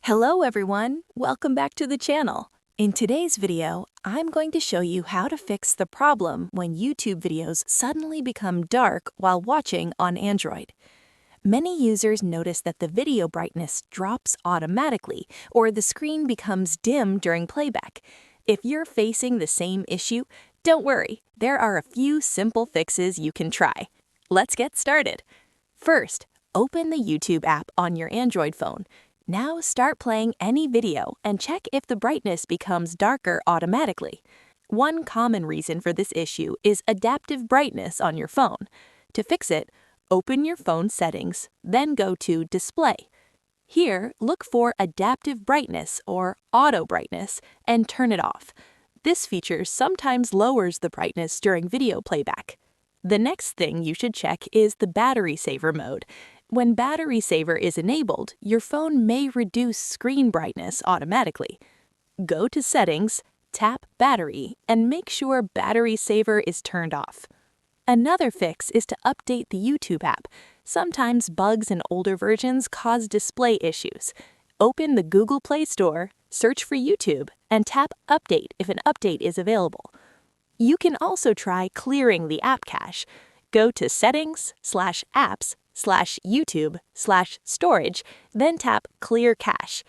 Hello everyone, welcome back to the channel. In today's video, I'm going to show you how to fix the problem when YouTube videos suddenly become dark while watching on Android. Many users notice that the video brightness drops automatically or the screen becomes dim during playback. If you're facing the same issue, don't worry, there are a few simple fixes you can try. Let's get started. First, open the YouTube app on your Android phone. Now start playing any video and check if the brightness becomes darker automatically. One common reason for this issue is adaptive brightness on your phone. To fix it, open your phone settings, then go to Display. Here, look for Adaptive Brightness or Auto Brightness and turn it off. This feature sometimes lowers the brightness during video playback. The next thing you should check is the battery saver mode. When battery saver is enabled, your phone may reduce screen brightness automatically. Go to Settings, tap Battery, and make sure battery saver is turned off. Another fix is to update the YouTube app. Sometimes bugs in older versions cause display issues. Open the Google Play Store, search for YouTube, and tap Update if an update is available. You can also try clearing the app cache. Go to Settings/Apps/YouTube/Storage, then tap Clear Cache.